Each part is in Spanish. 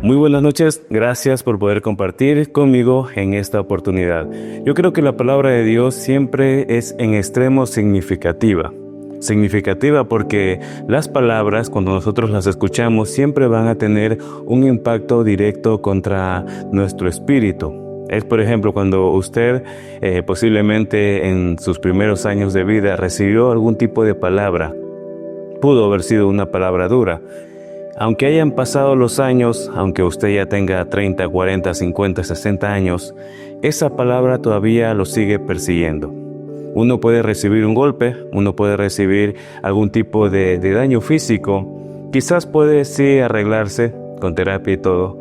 Muy buenas noches, gracias por poder compartir conmigo en esta oportunidad. Yo creo que la palabra de Dios siempre es en extremo significativa. Significativa porque las palabras, cuando nosotros las escuchamos, siempre van a tener un impacto directo contra nuestro espíritu. Es, por ejemplo, cuando usted posiblemente en sus primeros años de vida recibió algún tipo de palabra. Pudo haber sido una palabra dura. Aunque hayan pasado los años, aunque usted ya tenga 30, 40, 50, 60 años, esa palabra todavía lo sigue persiguiendo. Uno puede recibir un golpe, uno puede recibir algún tipo de daño físico, quizás puede sí arreglarse con terapia y todo,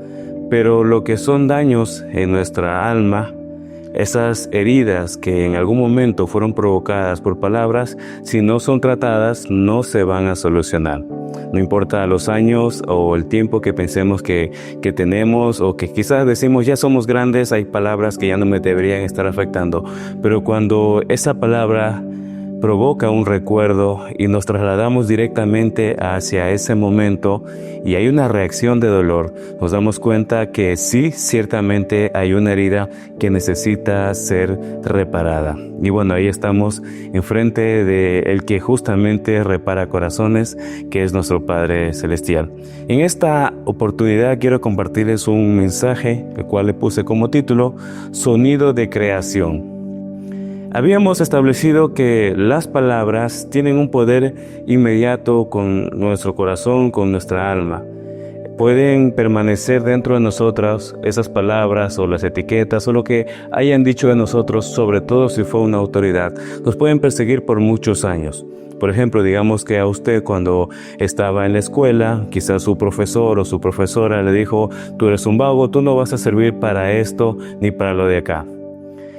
pero lo que son daños en nuestra alma, esas heridas que en algún momento fueron provocadas por palabras, si no son tratadas, no se van a solucionar. No importa los años o el tiempo que pensemos que tenemos o que quizás decimos ya somos grandes, hay palabras que ya no me deberían estar afectando. Pero cuando esa palabra provoca un recuerdo y nos trasladamos directamente hacia ese momento y hay una reacción de dolor, nos damos cuenta que sí, ciertamente hay una herida que necesita ser reparada. Y bueno, ahí estamos enfrente de el que justamente repara corazones, que es nuestro Padre Celestial. En esta oportunidad quiero compartirles un mensaje, el cual le puse como título, Sonido de Creación. Habíamos establecido que las palabras tienen un poder inmediato con nuestro corazón, con nuestra alma. Pueden permanecer dentro de nosotras esas palabras o las etiquetas o lo que hayan dicho de nosotros, sobre todo si fue una autoridad. Nos pueden perseguir por muchos años. Por ejemplo, digamos que a usted cuando estaba en la escuela, quizás su profesor o su profesora le dijo, tú eres un vago, tú no vas a servir para esto ni para lo de acá.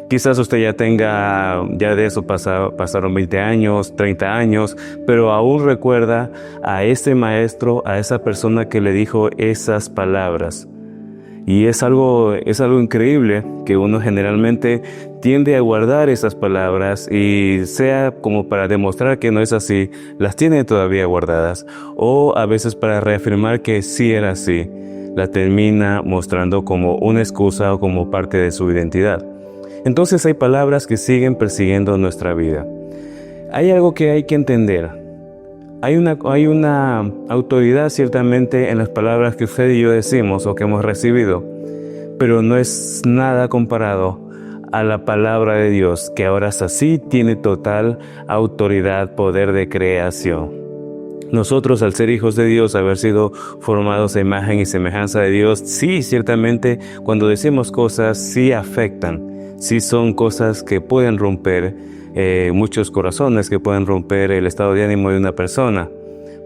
Quizás usted ya de eso pasaron 20 años, 30 años, pero aún recuerda a ese maestro, a esa persona que le dijo esas palabras. Y es algo increíble que uno generalmente tiende a guardar esas palabras y sea como para demostrar que no es así, las tiene todavía guardadas. O a veces para reafirmar que sí era así, la termina mostrando como una excusa o como parte de su identidad. Entonces hay palabras que siguen persiguiendo nuestra vida. Hay algo que hay que entender. Hay una autoridad ciertamente en las palabras que usted y yo decimos o que hemos recibido, pero no es nada comparado a la palabra de Dios, que ahora sí tiene total autoridad, poder de creación. Nosotros, al ser hijos de Dios, haber sido formados a imagen y semejanza de Dios, sí, ciertamente, cuando decimos cosas, sí afectan. Sí son cosas que pueden romper muchos corazones, que pueden romper el estado de ánimo de una persona.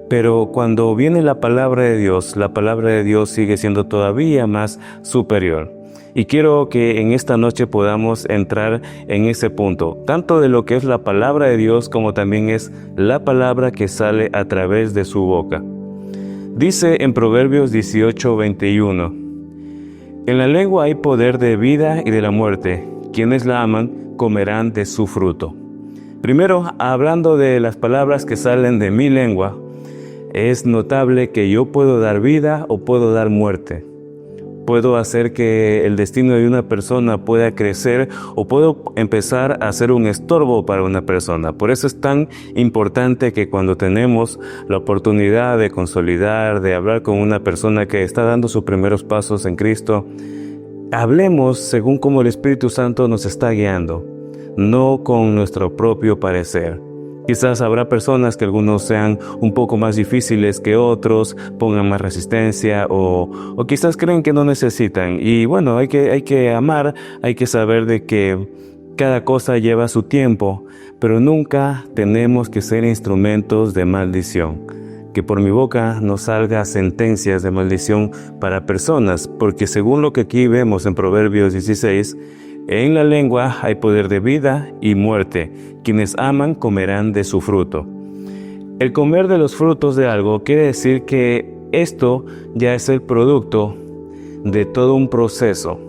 Pero cuando viene la palabra de Dios sigue siendo todavía más superior. Y quiero que en esta noche podamos entrar en ese punto, tanto de lo que es la palabra de Dios como también es la palabra que sale a través de su boca. Dice en Proverbios 18:21, en la lengua hay poder de vida y de la muerte. Quienes la aman comerán de su fruto. Primero, hablando de las palabras que salen de mi lengua, es notable que yo puedo dar vida o puedo dar muerte. Puedo hacer que el destino de una persona pueda crecer o puedo empezar a ser un estorbo para una persona. Por eso es tan importante que cuando tenemos la oportunidad de consolidar, de hablar con una persona que está dando sus primeros pasos en Cristo, hablemos según como el Espíritu Santo nos está guiando, no con nuestro propio parecer. Quizás habrá personas que algunos sean un poco más difíciles que otros, pongan más resistencia o quizás creen que no necesitan. Y bueno, hay que amar, hay que saber de que cada cosa lleva su tiempo, pero nunca tenemos que ser instrumentos de maldición. Que por mi boca no salga sentencias de maldición para personas, porque según lo que aquí vemos en Proverbios 16, en la lengua hay poder de vida y muerte. Quienes aman comerán de su fruto. El comer de los frutos de algo quiere decir que esto ya es el producto de todo un proceso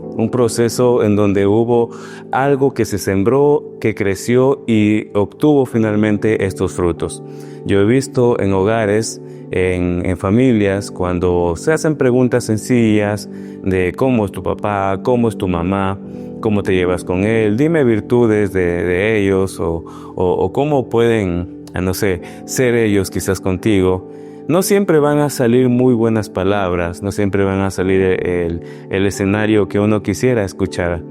en donde hubo algo que se sembró, que creció y obtuvo finalmente estos frutos. Yo he visto en hogares en familias, cuando se hacen preguntas sencillas de cómo es tu papá, cómo es tu mamá, cómo te llevas con él, dime virtudes de ellos o cómo pueden, no sé, ser ellos quizás contigo. No siempre van a salir muy buenas palabras, no siempre van a salir el escenario que uno quisiera escuchar.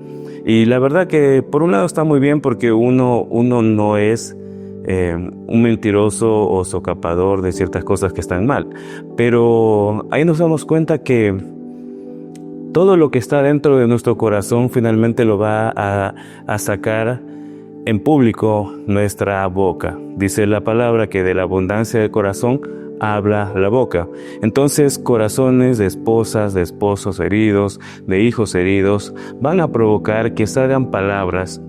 Y la verdad que por un lado está muy bien porque uno no es un mentiroso o socapador de ciertas cosas que están mal. Pero ahí nos damos cuenta que todo lo que está dentro de nuestro corazón finalmente lo va a sacar en público nuestra boca. Dice la palabra que de la abundancia del corazón habla la boca. Entonces, corazones de esposas, de esposos heridos, de hijos heridos, van a provocar que salgan palabras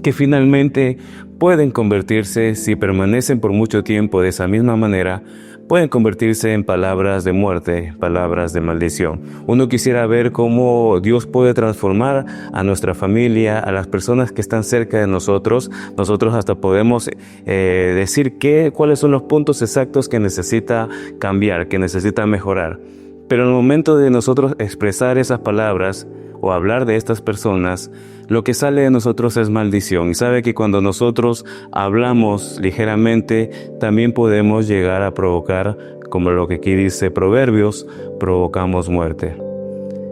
que finalmente pueden convertirse, si permanecen por mucho tiempo de esa misma manera, pueden convertirse en palabras de muerte, palabras de maldición. Uno quisiera ver cómo Dios puede transformar a nuestra familia, a las personas que están cerca de nosotros. Nosotros hasta podemos decir cuáles son los puntos exactos que necesita cambiar, que necesita mejorar. Pero en el momento de nosotros expresar esas palabras o hablar de estas personas, lo que sale de nosotros es maldición. Y sabe que cuando nosotros hablamos ligeramente, también podemos llegar a provocar, como lo que aquí dice Proverbios, provocamos muerte.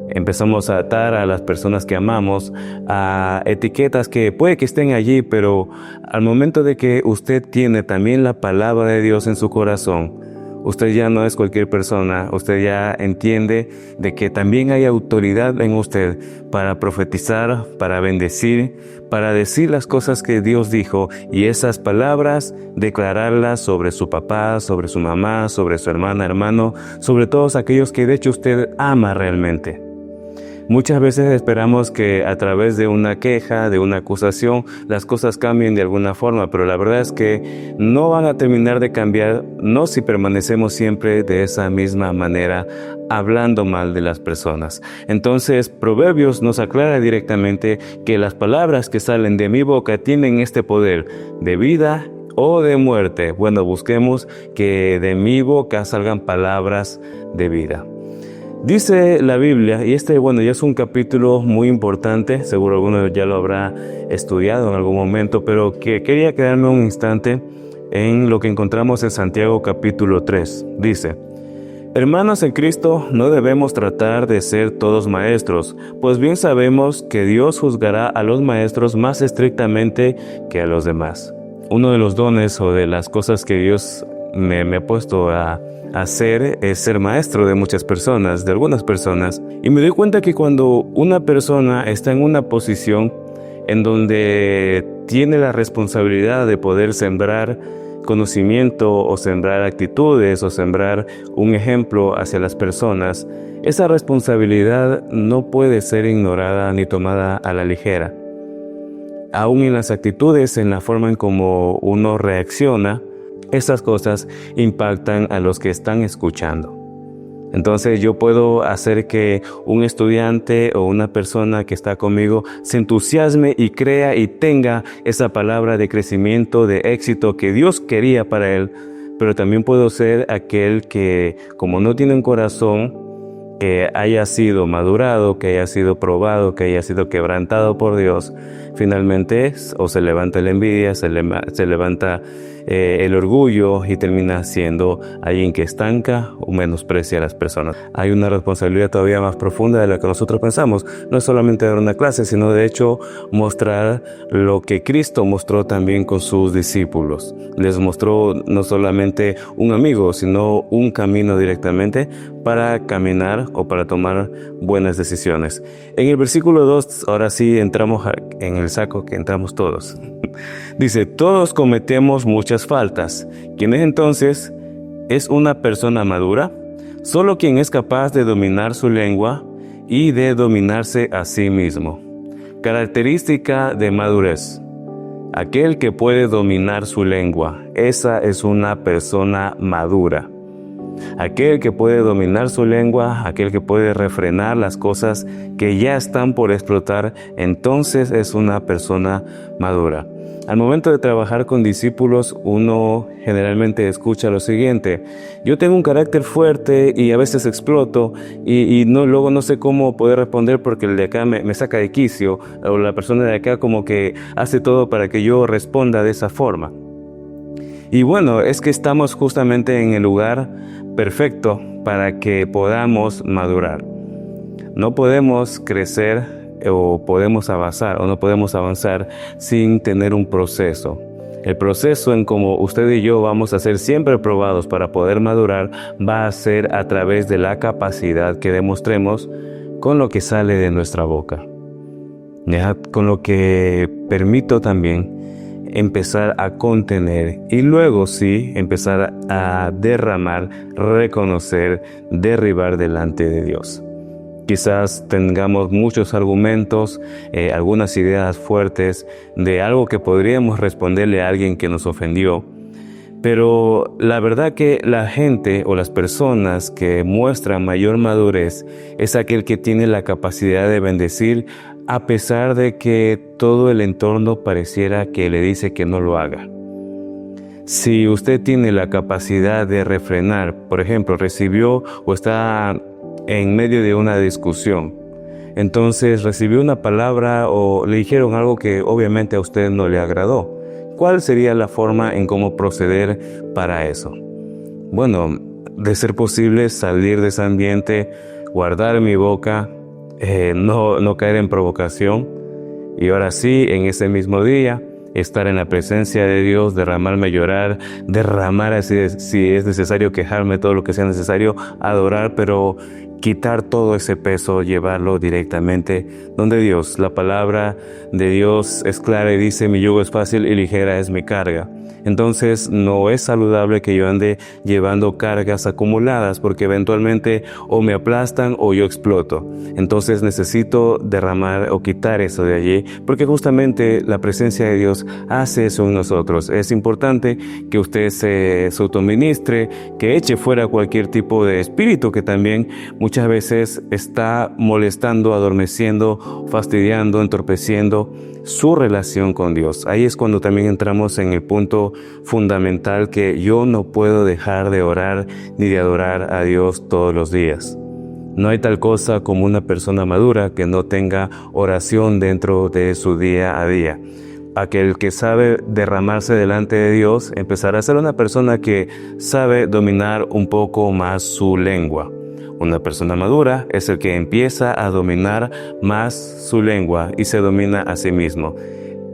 Empezamos a atar a las personas que amamos a etiquetas que puede que estén allí, pero al momento de que usted tiene también la palabra de Dios en su corazón, usted ya no es cualquier persona, usted ya entiende de que también hay autoridad en usted para profetizar, para bendecir, para decir las cosas que Dios dijo y esas palabras declararlas sobre su papá, sobre su mamá, sobre su hermana, hermano, sobre todos aquellos que de hecho usted ama realmente. Muchas veces esperamos que a través de una queja, de una acusación, las cosas cambien de alguna forma, pero la verdad es que no van a terminar de cambiar, no si permanecemos siempre de esa misma manera, hablando mal de las personas. Entonces, Proverbios nos aclara directamente que las palabras que salen de mi boca tienen este poder de vida o de muerte. Bueno, busquemos que de mi boca salgan palabras de vida. Dice la Biblia, y ya es un capítulo muy importante, seguro alguno ya lo habrá estudiado en algún momento, pero que quería quedarme un instante en lo que encontramos en Santiago capítulo 3. Dice: Hermanos en Cristo, no debemos tratar de ser todos maestros, pues bien sabemos que Dios juzgará a los maestros más estrictamente que a los demás. Uno de los dones o de las cosas que Dios me ha puesto a hacer es ser maestro de muchas personas, de algunas personas. Y me doy cuenta que cuando una persona está en una posición en donde tiene la responsabilidad de poder sembrar conocimiento o sembrar actitudes o sembrar un ejemplo hacia las personas, esa responsabilidad no puede ser ignorada ni tomada a la ligera. Aún en las actitudes, en la forma en cómo uno reacciona, esas cosas impactan a los que están escuchando. Entonces yo puedo hacer que un estudiante o una persona que está conmigo se entusiasme y crea y tenga esa palabra de crecimiento, de éxito que Dios quería para él, pero también puedo ser aquel que, como no tiene un corazón que haya sido madurado, que haya sido probado, que haya sido quebrantado por Dios, finalmente o se levanta la envidia, se levanta el orgullo y termina siendo alguien que estanca o menosprecia a las personas. Hay una responsabilidad todavía más profunda de la que nosotros pensamos. No es solamente dar una clase, sino de hecho mostrar lo que Cristo mostró también con sus discípulos. Les mostró no solamente un amigo, sino un camino directamente para caminar o para tomar buenas decisiones. En el versículo 2, ahora sí entramos en el saco que entramos todos. Dice: todos cometemos muchas faltas. ¿Quién es entonces? ¿Es una persona madura? Solo quien es capaz de dominar su lengua y de dominarse a sí mismo. Característica de madurez: aquel que puede dominar su lengua. Esa es una persona madura. Aquel que puede dominar su lengua, aquel que puede refrenar las cosas que ya están por explotar, entonces es una persona madura. Al momento de trabajar con discípulos, uno generalmente escucha lo siguiente: yo tengo un carácter fuerte y a veces exploto luego no sé cómo poder responder porque el de acá me saca de quicio, o la persona de acá como que hace todo para que yo responda de esa forma. Y bueno, es que estamos justamente en el lugar perfecto para que podamos madurar. No podemos crecer o no podemos avanzar sin tener un proceso. El proceso en cómo usted y yo vamos a ser siempre probados para poder madurar va a ser a través de la capacidad que demostremos con lo que sale de nuestra boca. ¿Ya? Con lo que permito también empezar a contener y luego sí empezar a derramar, reconocer, derribar delante de Dios. Quizás tengamos muchos argumentos, algunas ideas fuertes de algo que podríamos responderle a alguien que nos ofendió, pero la verdad que la gente o las personas que muestran mayor madurez es aquel que tiene la capacidad de bendecir a pesar de que todo el entorno pareciera que le dice que no lo haga. Si usted tiene la capacidad de refrenar, por ejemplo, recibió o está en medio de una discusión, entonces recibió una palabra o le dijeron algo que obviamente a usted no le agradó, ¿cuál sería la forma en cómo proceder para eso? Bueno, de ser posible, salir de ese ambiente, guardar mi boca, no caer en provocación y ahora sí, en ese mismo día, estar en la presencia de Dios, derramarme a llorar, derramar así, si es necesario quejarme, todo lo que sea necesario, adorar, pero quitar todo ese peso, llevarlo directamente donde Dios. La palabra de Dios es clara y dice: mi yugo es fácil y ligera es mi carga. Entonces no es saludable que yo ande llevando cargas acumuladas porque eventualmente o me aplastan o yo exploto. Entonces necesito derramar o quitar eso de allí porque justamente la presencia de Dios hace eso en nosotros. Es importante que usted se autoministre, que eche fuera cualquier tipo de espíritu que también muchas veces está molestando, adormeciendo, fastidiando, entorpeciendo su relación con Dios. Ahí es cuando también entramos en el punto fundamental que yo no puedo dejar de orar ni de adorar a Dios todos los días. No hay tal cosa como una persona madura que no tenga oración dentro de su día a día. Aquel que sabe derramarse delante de Dios empezará a ser una persona que sabe dominar un poco más su lengua. Una persona madura es el que empieza a dominar más su lengua y se domina a sí mismo.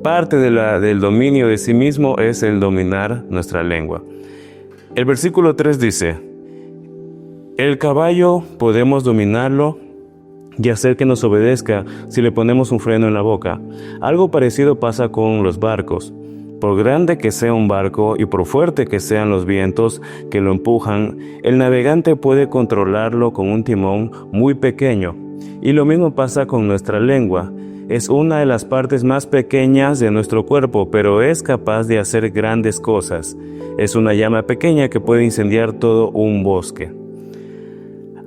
Parte del dominio de sí mismo es el dominar nuestra lengua. El versículo 3 dice: el caballo podemos dominarlo y hacer que nos obedezca si le ponemos un freno en la boca. Algo parecido pasa con los barcos. Por grande que sea un barco y por fuerte que sean los vientos que lo empujan, el navegante puede controlarlo con un timón muy pequeño. Y lo mismo pasa con nuestra lengua. Es una de las partes más pequeñas de nuestro cuerpo, pero es capaz de hacer grandes cosas. Es una llama pequeña que puede incendiar todo un bosque.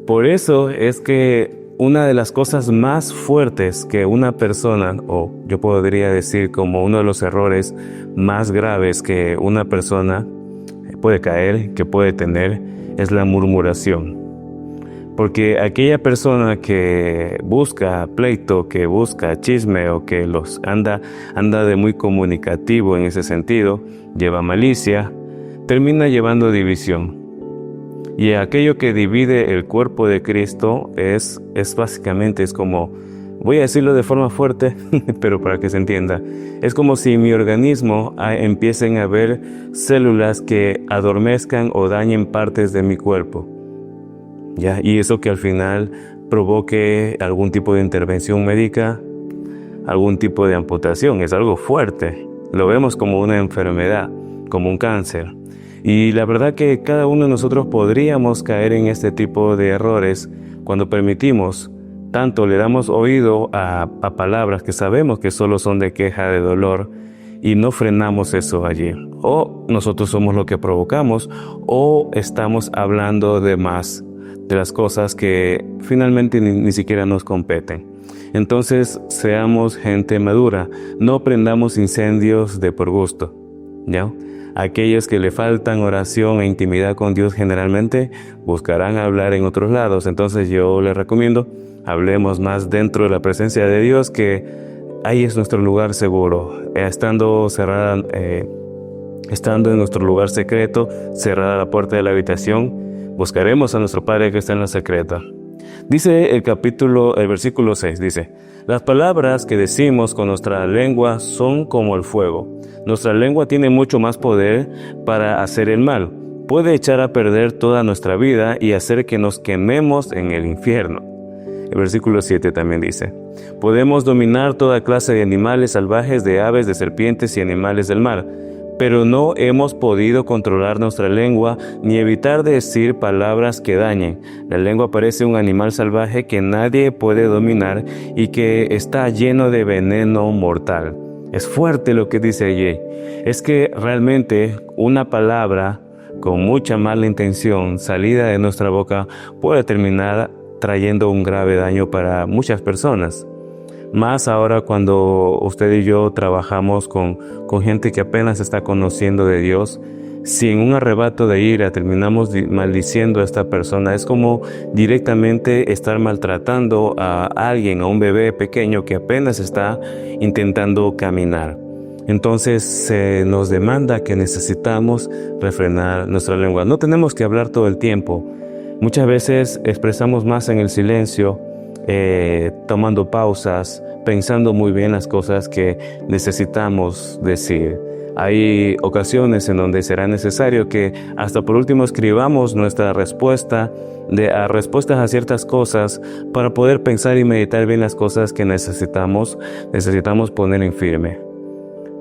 Por eso es que una de las cosas más fuertes que una persona, o yo podría decir como uno de los errores más graves que una persona puede caer, que puede tener, es la murmuración. Porque aquella persona que busca pleito, que busca chisme o que anda de muy comunicativo en ese sentido, lleva malicia, termina llevando división. Y aquello que divide el cuerpo de Cristo es básicamente, es como, voy a decirlo de forma fuerte, pero para que se entienda, es como si en mi organismo empiecen a haber células que adormezcan o dañen partes de mi cuerpo. ¿Ya? Y eso que al final provoque algún tipo de intervención médica, algún tipo de amputación, es algo fuerte. Lo vemos como una enfermedad, como un cáncer. Y la verdad que cada uno de nosotros podríamos caer en este tipo de errores cuando permitimos, tanto le damos oído a palabras que sabemos que solo son de queja, de dolor, y no frenamos eso allí. O nosotros somos lo que provocamos, o estamos hablando de más de las cosas que finalmente ni siquiera nos competen. Entonces, seamos gente madura, no prendamos incendios de por gusto, ¿ya? Aquellos que le faltan oración e intimidad con Dios generalmente buscarán hablar en otros lados. Entonces yo les recomiendo, hablemos más dentro de la presencia de Dios, que ahí es nuestro lugar seguro. Estando en nuestro lugar secreto, cerrada la puerta de la habitación, buscaremos a nuestro Padre que está en la secreta. Dice el versículo 6, dice: las palabras que decimos con nuestra lengua son como el fuego. Nuestra lengua tiene mucho más poder para hacer el mal. Puede echar a perder toda nuestra vida y hacer que nos quememos en el infierno. El versículo 7 también dice: podemos dominar toda clase de animales salvajes, de aves, de serpientes y animales del mar. Pero no hemos podido controlar nuestra lengua ni evitar decir palabras que dañen. La lengua parece un animal salvaje que nadie puede dominar y que está lleno de veneno mortal. Es fuerte lo que dice allí. Es que realmente una palabra con mucha mala intención salida de nuestra boca puede terminar trayendo un grave daño para muchas personas. Más ahora cuando usted y yo trabajamos con gente que apenas está conociendo de Dios, si en un arrebato de ira terminamos maldiciendo a esta persona, es como directamente estar maltratando a alguien, a un bebé pequeño que apenas está intentando caminar. Entonces se nos demanda que necesitamos refrenar nuestra lengua. No tenemos que hablar todo el tiempo. Muchas veces expresamos más en el silencio, tomando pausas, pensando muy bien las cosas que necesitamos decir. Hay ocasiones en donde será necesario que hasta por último escribamos nuestra respuestas a ciertas cosas para poder pensar y meditar bien las cosas que necesitamos poner en firme.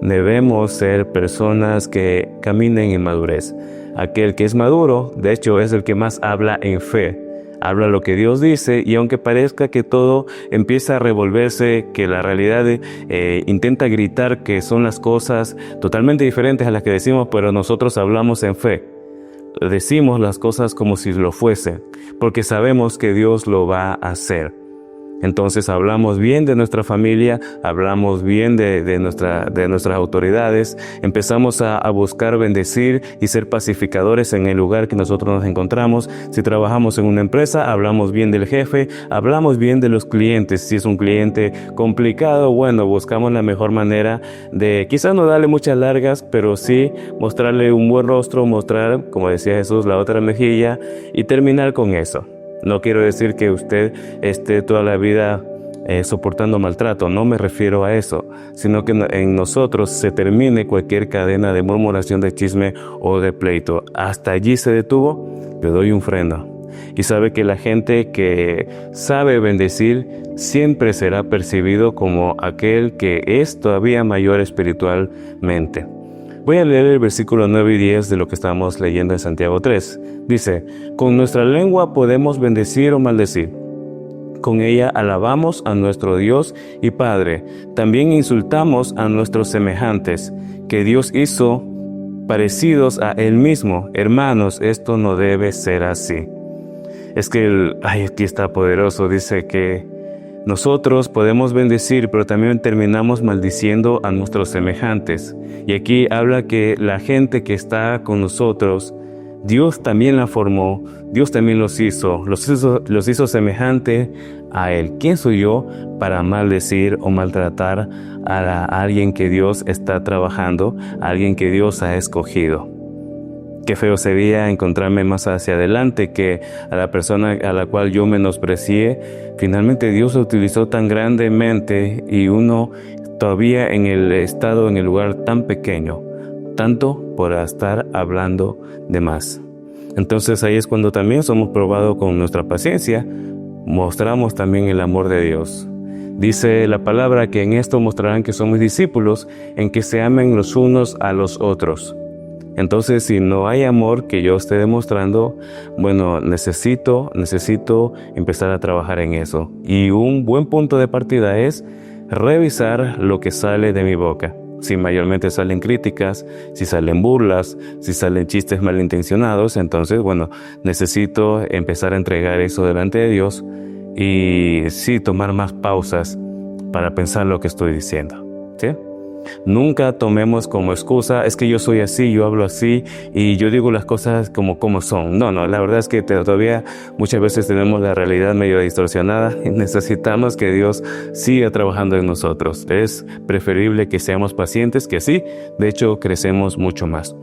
Debemos ser personas que caminen en madurez. Aquel que es maduro, de hecho, es el que más habla en fe. Habla lo que Dios dice, y aunque parezca que todo empieza a revolverse, que la realidad intenta gritar que son las cosas totalmente diferentes a las que decimos, pero nosotros hablamos en fe. Decimos las cosas como si lo fuesen, porque sabemos que Dios lo va a hacer. Entonces hablamos bien de nuestra familia, hablamos bien de nuestras autoridades, empezamos a buscar bendecir y ser pacificadores en el lugar que nosotros nos encontramos. Si trabajamos en una empresa, hablamos bien del jefe, hablamos bien de los clientes. Si es un cliente complicado, bueno, buscamos la mejor manera de quizás no darle muchas largas, pero sí mostrarle un buen rostro, mostrar, como decía Jesús, la otra mejilla y terminar con eso. No quiero decir que usted esté toda la vida soportando maltrato, no me refiero a eso, sino que en nosotros se termine cualquier cadena de murmuración, de chisme o de pleito. Hasta allí se detuvo, le doy un freno. Y sabe que la gente que sabe bendecir siempre será percibido como aquel que es todavía mayor espiritualmente. Voy a leer el versículo 9 y 10 de lo que estamos leyendo en Santiago 3. Dice: con nuestra lengua podemos bendecir o maldecir. Con ella alabamos a nuestro Dios y Padre. También insultamos a nuestros semejantes, que Dios hizo parecidos a Él mismo. Hermanos, esto no debe ser así. Es que aquí está poderoso, dice que nosotros podemos bendecir, pero también terminamos maldiciendo a nuestros semejantes. Y aquí habla que la gente que está con nosotros, Dios también la formó, Dios también los hizo semejante a Él. ¿Quién soy yo para maldecir o maltratar a alguien que Dios está trabajando, a alguien que Dios ha escogido? Qué feo sería encontrarme más hacia adelante que a la persona a la cual yo menosprecié, finalmente Dios lo utilizó tan grandemente y uno todavía en el lugar tan pequeño, tanto por estar hablando de más. Entonces ahí es cuando también somos probados con nuestra paciencia, mostramos también el amor de Dios. Dice la palabra que en esto mostrarán que somos discípulos, en que se amen los unos a los otros. Entonces, si no hay amor que yo esté demostrando, bueno, necesito empezar a trabajar en eso. Y un buen punto de partida es revisar lo que sale de mi boca. Si mayormente salen críticas, si salen burlas, si salen chistes malintencionados, entonces, bueno, necesito empezar a entregar eso delante de Dios y sí tomar más pausas para pensar lo que estoy diciendo, ¿sí? Nunca tomemos como excusa, es que yo soy así, yo hablo así y yo digo las cosas como son. No, la verdad es que todavía muchas veces tenemos la realidad medio distorsionada y necesitamos que Dios siga trabajando en nosotros. Es preferible que seamos pacientes, que así, de hecho, crecemos mucho más.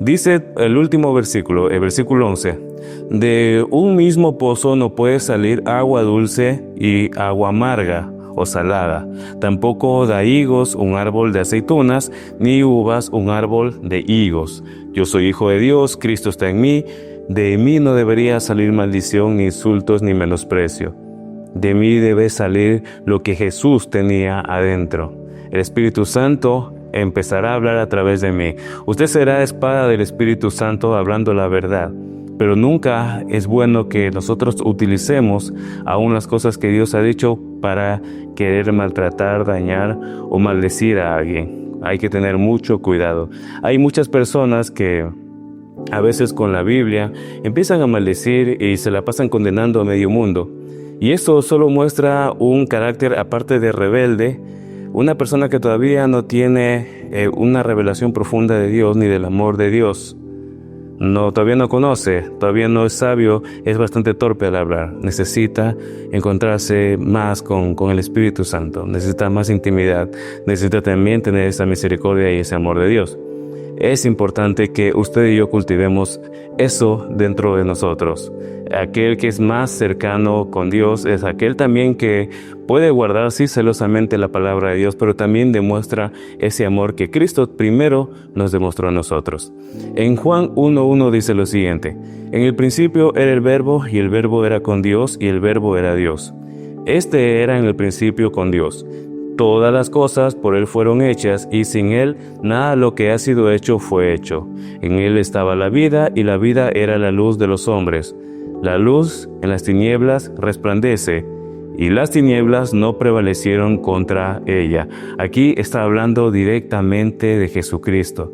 Dice el último versículo, el versículo 11, de un mismo pozo no puede salir agua dulce y agua amarga o salada. Tampoco da higos un árbol de aceitunas, ni uvas un árbol de higos. Yo soy hijo de Dios, Cristo está en mí. De mí no debería salir maldición, ni insultos, ni menosprecio. De mí debe salir lo que Jesús tenía adentro. El Espíritu Santo empezará a hablar a través de mí. Usted será espada del Espíritu Santo hablando la verdad. Pero nunca es bueno que nosotros utilicemos aún las cosas que Dios ha dicho para querer maltratar, dañar o maldecir a alguien. Hay que tener mucho cuidado. Hay muchas personas que a veces con la Biblia empiezan a maldecir y se la pasan condenando a medio mundo. Y esto solo muestra un carácter aparte de rebelde, una persona que todavía no tiene una revelación profunda de Dios ni del amor de Dios. Todavía no conoce, todavía no es sabio, es bastante torpe al hablar. Necesita encontrarse más con el Espíritu Santo, necesita más intimidad, necesita también tener esa misericordia y ese amor de Dios. Es importante que usted y yo cultivemos eso dentro de nosotros. Aquel que es más cercano con Dios es aquel también que puede guardar sí celosamente la palabra de Dios, pero también demuestra ese amor que Cristo primero nos demostró a nosotros. En Juan 1:1 dice lo siguiente: en el principio era el Verbo, y el Verbo era con Dios, y el Verbo era Dios. Este era en el principio con Dios. Todas las cosas por Él fueron hechas, y sin Él nada de lo que ha sido hecho fue hecho. En Él estaba la vida, y la vida era la luz de los hombres. La luz en las tinieblas resplandece, y las tinieblas no prevalecieron contra ella. Aquí está hablando directamente de Jesucristo.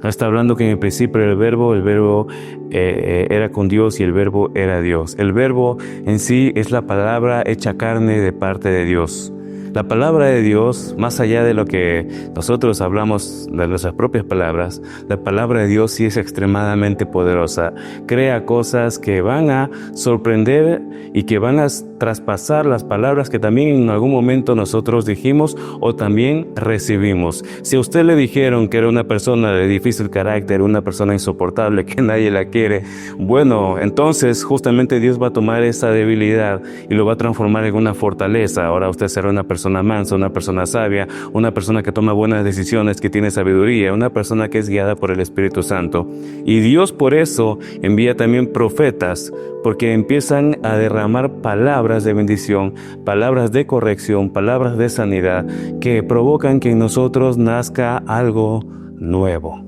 Está hablando que en el principio era el Verbo era con Dios y el Verbo era Dios. El Verbo en sí es la palabra hecha carne de parte de Dios. La palabra de Dios, más allá de lo que nosotros hablamos de nuestras propias palabras, la palabra de Dios sí es extremadamente poderosa. Crea cosas que van a sorprender y que van a traspasar las palabras que también en algún momento nosotros dijimos o también recibimos. Si a usted le dijeron que era una persona de difícil carácter, una persona insoportable, que nadie la quiere, bueno, entonces justamente Dios va a tomar esa debilidad y lo va a transformar en una fortaleza. Ahora usted será una persona mansa, una persona sabia, una persona que toma buenas decisiones, que tiene sabiduría, una persona que es guiada por el Espíritu Santo. Y Dios por eso envía también profetas, porque empiezan a derramar palabras de bendición, palabras de corrección, palabras de sanidad, que provocan que en nosotros nazca algo nuevo.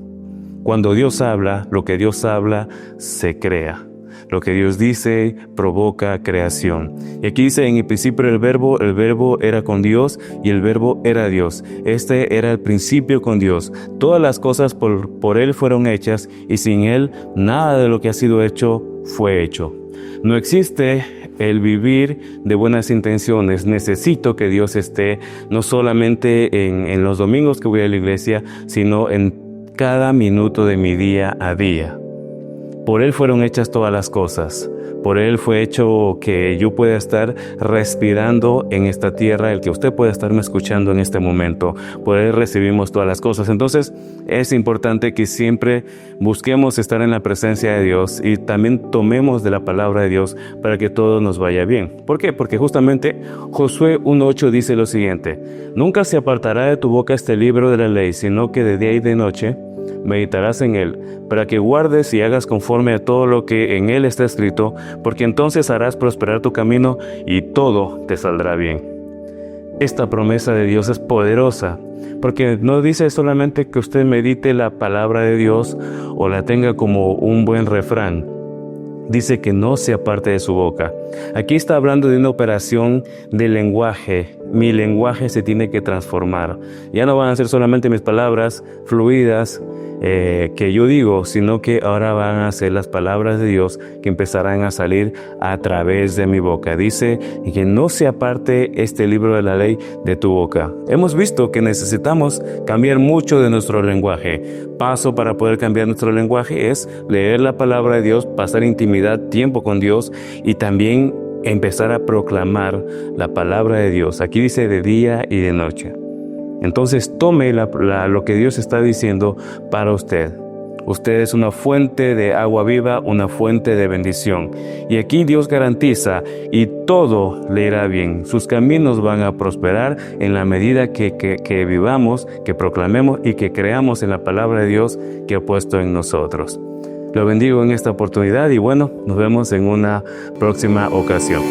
Cuando Dios habla, lo que Dios habla se crea. Lo que Dios dice provoca creación. Y aquí dice, en el principio el Verbo era con Dios y el Verbo era Dios. Este era el principio con Dios. Todas las cosas por Él fueron hechas, y sin Él nada de lo que ha sido hecho fue hecho. No existe el vivir de buenas intenciones. Necesito que Dios esté no solamente en los domingos que voy a la iglesia, sino en cada minuto de mi día a día. Por Él fueron hechas todas las cosas. Por Él fue hecho que yo pueda estar respirando en esta tierra, el que usted pueda estarme escuchando en este momento. Por Él recibimos todas las cosas. Entonces es importante que siempre busquemos estar en la presencia de Dios y también tomemos de la palabra de Dios para que todo nos vaya bien. ¿Por qué? Porque justamente Josué 1:8 dice lo siguiente: nunca se apartará de tu boca este libro de la ley, sino que de día y de noche meditarás en él, para que guardes y hagas conforme a todo lo que en él está escrito, porque entonces harás prosperar tu camino y todo te saldrá bien. Esta promesa de Dios es poderosa, porque no dice solamente que usted medite la palabra de Dios o la tenga como un buen refrán, dice que no se aparte de su boca. Aquí está hablando de una operación de lenguaje. Mi lenguaje se tiene que transformar. Ya no van a ser solamente mis palabras fluidas que yo digo, sino que ahora van a ser las palabras de Dios que empezarán a salir a través de mi boca. Dice que no se aparte este libro de la ley de tu boca. Hemos visto que necesitamos cambiar mucho de nuestro lenguaje. Paso para poder cambiar nuestro lenguaje es leer la palabra de Dios, pasar intimidad, tiempo con Dios y también empezar a proclamar la palabra de Dios. Aquí dice de día y de noche. Entonces tome lo que Dios está diciendo para usted. Usted es una fuente de agua viva, una fuente de bendición. Y aquí Dios garantiza y todo le irá bien. Sus caminos van a prosperar en la medida que vivamos, que proclamemos y que creamos en la palabra de Dios que ha puesto en nosotros. Lo bendigo en esta oportunidad y bueno, nos vemos en una próxima ocasión.